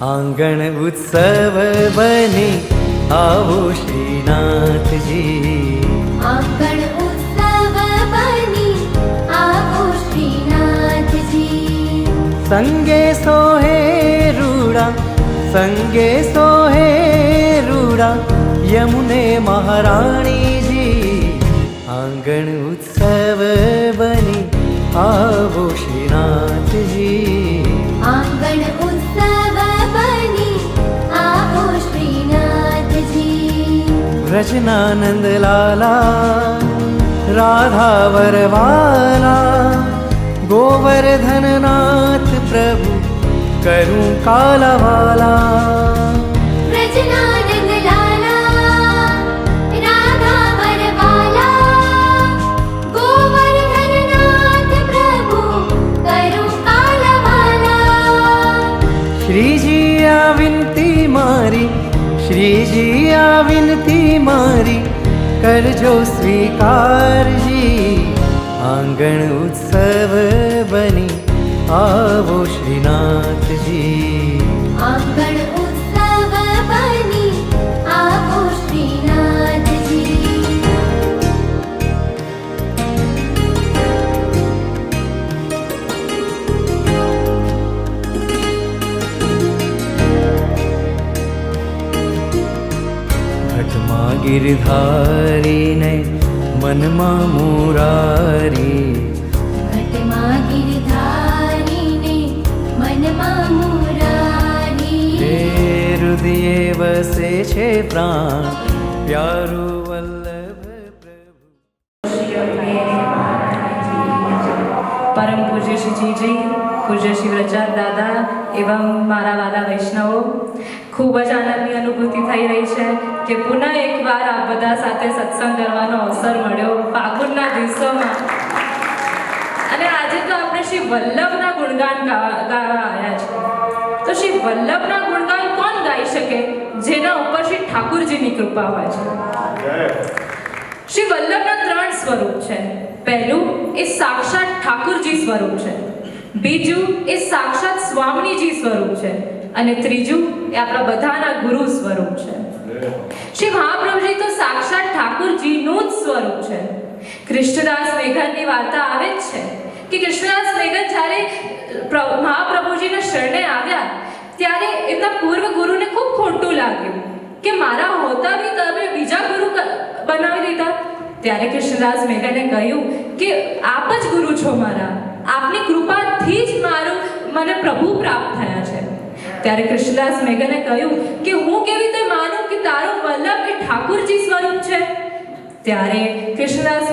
आंगण उत्सव बने आओ श्रीनाथजी, आंगण उत्सव बनी आओ श्रीनाथजी। संगे सोहे रूड़ा, संगे सोहे रूड़ा यमुने महारानी जी, आंगण उत्सव बनी आओ श्रीनाथ जी, आंगण उत्सव बनी आओ श्रीनाथ जी। व्रजनानंद लाला राधा वरवाला, गोवर्धन नाथ प्रभु करूं कालावाला, व्रजनानंद लाला राधा वरवाला, गोवर्धन नाथ प्रभु करूं कालावाला। श्री जी आ विनती मारी, श्री जी आ विनती मारी करजो स्वीकार जी, आंगण उत्सव बनी आओ श्रीनाथ जी, आंगण उत्सव बनी आओ श्रीनाथ जी। घटमा गिरधारी ने मनमा मुरारी, घटमा गिरधारी ने मनमा मुरारी, हे हृदय वसे छे प्राण प्यारो वल्लभ प्रभु। परम पूज्य श्री जी, पूज्य शिवराचार्य दादा एवं मारा वाला वैष्णवो, खूब ज आनंदની અનુભૂતિ થઈ રહી છે કે પુનઃ એકવાર આપ બધા સાથે સત્સંગ કરવાનો અવસર મળ્યો ફાગુનના દિવસોમાં। અને આજે તો આપણે શ્રી વલ્લભના ગુણગાન ગાવા આવ્યા છે। તો શ્રી વલ્લભના ગુણગાન કોણ ગાઈ શકે જેના ઉપર શ્રી ઠાકુરજીની કૃપા હોય છે। શ્રી વલ્લભના ત્રણ સ્વરૂપ છે। પહેલું એ સાક્ષાત ઠાકુરજી સ્વરૂપ છે, બીજું એ સાક્ષાત સ્વામીજી સ્વરૂપ છે, અને ત્રીજું એ આપણા બધાના ગુરુ સ્વરૂપ છે। શ્રી મહાપ્રભુજી તો સાક્ષાત ઠાકુરજીનું જ સ્વરૂપ છે। કૃષ્ણદાસ મેઘનની વાર્તા આવે જ છે કે કૃષ્ણદાસ મેઘન જ્યારે મહાપ્રભુજીના શરણે આવ્યા ત્યારે એમના પૂર્વ ગુરુને ખૂબ ખોટું લાગ્યું કે મારા હોતા બી તમે બીજા ગુરુ બનાવી દીધા। ત્યારે કૃષ્ણદાસ મેઘને કહ્યું કે આપ જ ગુરુ છો મારા, આપની કૃપાથી જ મને પ્રભુ પ્રાપ્ત થયા છે। ત્યારે કૃષ્ણદાસ મેઘને કહ્યું કે હું કેવી રીતે માનું કે તારો વલ્લભ એ ઠાકુરજી સ્વરૂપ છે। ત્યારે કૃષ્ણદાસ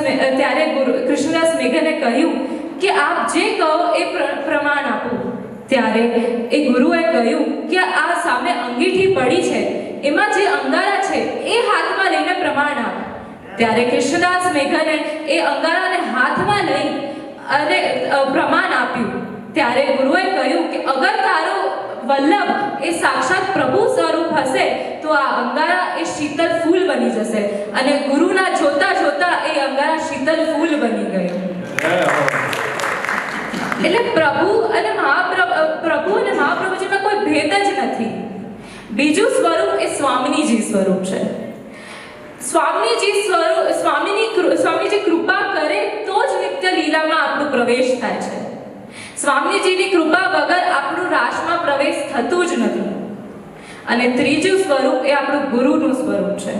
મેઘને કહ્યું કે આપ જે કહો એ પ્રમાણ આપો। ત્યારે એ ગુરુએ કહ્યું કે આ સામે અંગીઠી પડી છે એમાં જે અંગારા છે એ હાથમાં લઈને પ્રમાણ આપ। ત્યારે કૃષ્ણદાસ મેઘને એ અંગારાને હાથમાં લઈ અને પ્રમાણ આપ્યું। ત્યારે ગુરુએ કહ્યું કે અગર તારો વલ્લભ એ સાક્ષાત પ્રભુ સ્વરૂપ હશે તો આ અંગારા એ શીતલ ફૂલ બની જશે। અને ગુરુના જોતા જોતા એ અંગારા શીતલ ફૂલ બની ગયો। એટલે પ્રભુ અને મહાપ્રભુજીમાં કોઈ ભેદ જ નથી। બીજું સ્વરૂપ એ સ્વામીજી સ્વરૂપ છે। સ્વામીજી કૃપા કરે તો જ નિત્ય લીલામાં આપણો પ્રવેશ થાય છે। સ્વામીજીની કૃપા વગર આપણું રાસમાં પ્રવેશ થતું જ નથી। અને ત્રીજું સ્વરૂપ એ આપણું ગુરુનું સ્વરૂપ છે।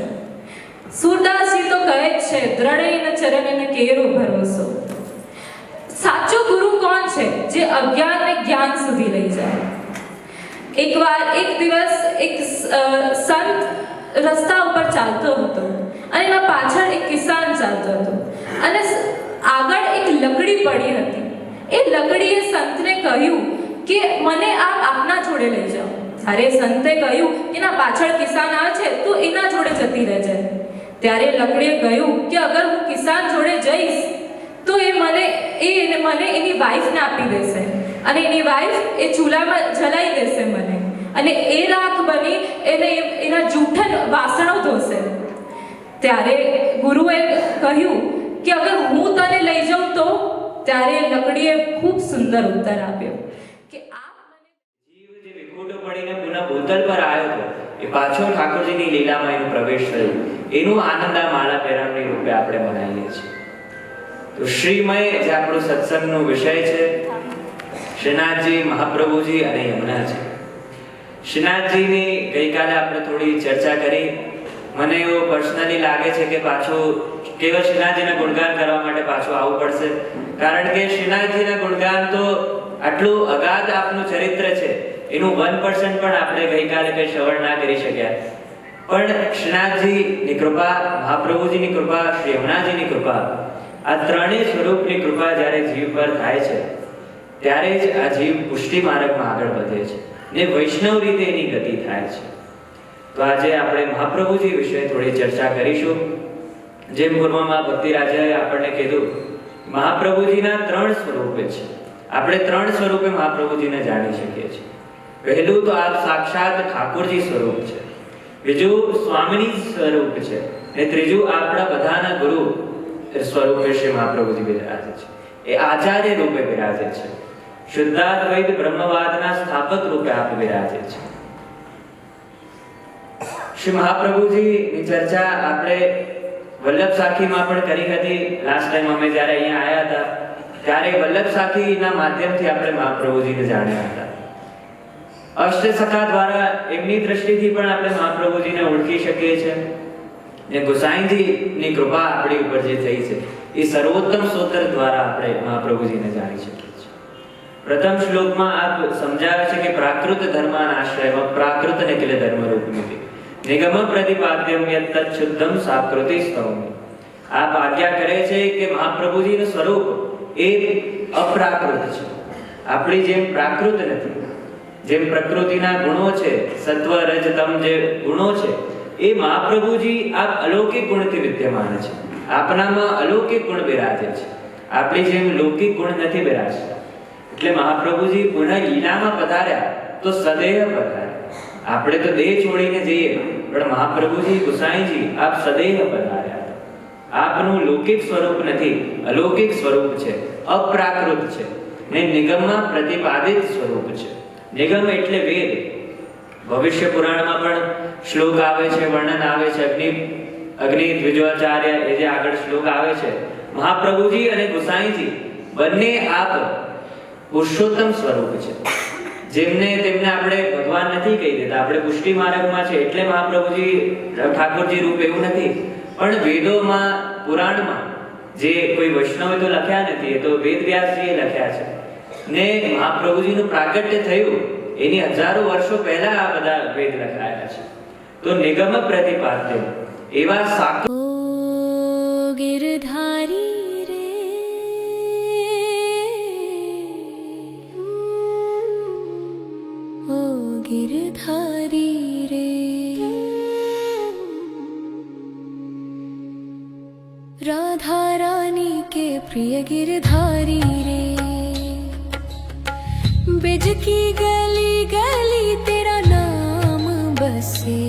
સુરદાસજી તો કહે જ છે દ્રઢેન ચરણેન કેરો ભરોસો। સાચો ગુરુ કોણ છે જે અજ્ઞાનને જ્ઞાન સુધી લઈ જાય। એક દિવસ એક સંત રસ્તા ઉપર ચાલતો હતો અને એના પાછળ એક કિસાન ચાલતો હતો અને આગળ એક લકડી પડી હતી। એ લકડીએ સંતને કહ્યું કે મને આપ આપના જોડે લઈ જાઓ। ત્યારે સંતે કહ્યું કે ના પાછળ કિસાન આવે છે તું એના જોડે જતી રહેજે। ત્યારે લકડીએ કહ્યું કે અગર હું કિસાન જોડે જઈશ તો એ મને એની વાઈફને આપી દેશે અને એની વાઈફ એ ચૂલામાં જલાઈ દેશે મને અને એ રાખ બની એના જૂઠા વાસણો ધોશે। ત્યારે ગુરુએ કહ્યું કે અગર હું તને લઈ જાઉં તો? ત્યારે લકડીએ ખૂબ સુંદર ઉત્તર આપ્યો કે આપ મને પડીને પુનઃ બોતલ પર આવ્યો હતો એ પાછો ઠાકોરજીની લીલામાં એનો પ્રવેશ થયો, એનું આનંદ આ માળા પહેરામણી રૂપે આપણે મનાવીએ છીએ. તો શ્રીમય જે આપણો સત્સંગનો વિષય છે, શ્રીનાથજી, મહાપ્રભુજી અને યમુનાજી. શ્રીનાથજીની ગઈકાલે આપણે થોડી ચર્ચા કરી. મને એવું પર્સનલી લાગે છે કે પાછું કેવળ શ્રીનાથજીના ગુણગાન કરવા માટે પાછું આવવું પડશે, કારણ કે શ્રીનાથજીના ગુણગાન તો આટલું અગાધ આપનું ચરિત્ર છે, એનું 1% પણ આપણે ગઈકાલે કંઈ શ્રવણ ના કરી શક્યા. પણ શ્રીનાથજીની કૃપા, મહાપ્રભુજીની કૃપા, શ્રી યમુનાજીની કૃપા, આ ત્રણેય સ્વરૂપની કૃપા જ્યારે જીવ પર થાય છે ત્યારે જ આ જીવ પુષ્ટિ માર્ગમાં આગળ વધે છે ને વૈષ્ણવ રીતે એની ગતિ થાય છે. તો આજે આપણે મહાપ્રભુજી વિશે થોડી ચર્ચા કરીશું. જેમ પૂર્વમાં ભક્તિરાજાએ આપણને કીધું, મહાપ્રભુજીના 3 સ્વરૂપે છે. આપણે 3 સ્વરૂપે મહાપ્રભુજીને જાણી શકીએ છીએ. પહેલું તો આપ સાક્ષાત ઠાકોરજી સ્વરૂપ છે, બીજું સ્વામિની સ્વરૂપ છે, અને ત્રીજું આપણા બધાના ગુરુ સ્વરૂપે શ્રી મહાપ્રભુજી બિરાજે છે. એ આચાર્ય રૂપે બિરાજે છે, શુદ્ધાદ્વૈત બ્રહ્મવાદના સ્થાપક રૂપે આપ બિરાજે છે. શ્રી મહાપ્રભુજીની ચર્ચા આપણે વલ્લભ સાખીમાં પણ કરી હતી. લાસ્ટ ટાઈમ અમે જ્યારે અહીંયા આવ્યા હતા ત્યારે વલ્લભ સાખીના માધ્યમથી આપણે મહાપ્રભુજીને જાણ્યા હતા. અષ્ટસખા દ્વારા એમની દ્રષ્ટિથી પણ આપણે મહાપ્રભુજીને ઓળખી શકીએ છીએ. ને ગોસાઈજીની કૃપા આપણી ઉપર જે થઈ છે એ સર્વોત્તમ સ્તોત્ર દ્વારા આપણે મહાપ્રભુજીને જાણી શકીએ છીએ. પ્રથમ શ્લોકમાં આપ સમજાવે છે કે પ્રાકૃત ધર્માનાશ્રયમાં પ્રાકૃત ને કિલે ધર્મ રૂપમિતિ નિગમ પ્રતિપાદ્યમ યત તચ્છુદ્ધમ સાકૃતિ સ્તવમિ. આપ આજ્ઞા કરે છે કે મહાપ્રભુજીનું સ્વરૂપ એ અપ્રાકૃત છે, આપણી જેમ પ્રાકૃત નથી. જેમ પ્રકૃતિના ગુણો છે, સત્વ રજ તમ જે ગુણો છે, એ મહાપ્રભુજી આપ અલૌકિક ગુણથી વિદ્યમાન છે. આપનામાં અલૌકિક ગુણ બિરાજે છે, આપણી જેમ લૌકિક ગુણ નથી બિરાજતા. એટલે મહાપ્રભુજી પુનઃ લીલામાં પધાર્યા તો સદેહ પધાર્યા. આપણે તો દેહ છોડીને જઈએ, પણ મહાપ્રભુજી ગુસાઈજી આપ સદેહ પધાર્યા. આપનું લૌકિક સ્વરૂપ નથી, અલૌકિક સ્વરૂપ છે, અપ્રાકૃત છે ને નિગમમાં પ્રતિપાદિત સ્વરૂપ છે. નિગમ એટલે વેદ. ભવિષ્ય પુરાણમાં પણ શ્લોક આવે છે, વર્ણન આવે છે. અગ્નિ દ્વિજોચાર્ય એ જે આગળ શ્લોક આવે છે, મહાપ્રભુજી અને ગુસાઈજી બંને આપ પુરુષોત્તમ સ્વરૂપ છે. તેમને આપણે ભગવાન નથી કહી દેતા, આપણે પુષ્ટિ માર્ગમાં છે એટલે મહાપ્રભુજી ઠાકોરજી રૂપ એવું નથી. પણ વેદોમાં, પુરાણમાં જે કોઈ વૈષ્ણવે તો લખ્યા નથી, એ તો વેદ વ્યાસજીએ લખ્યા છે. ને મહાપ્રભુજીનું પ્રાગટ્ય થયું એની હજારો વર્ષો પહેલા આ બધા વેદ લખાયા છે. તો નિગમ પ્રતિપાદ્ય એવા સાક ગિરધારી રે ઓ ગિરધારી રે राधा रानी के प्रिय गिरधारी रे बिज की गली गली तेरा नाम बसे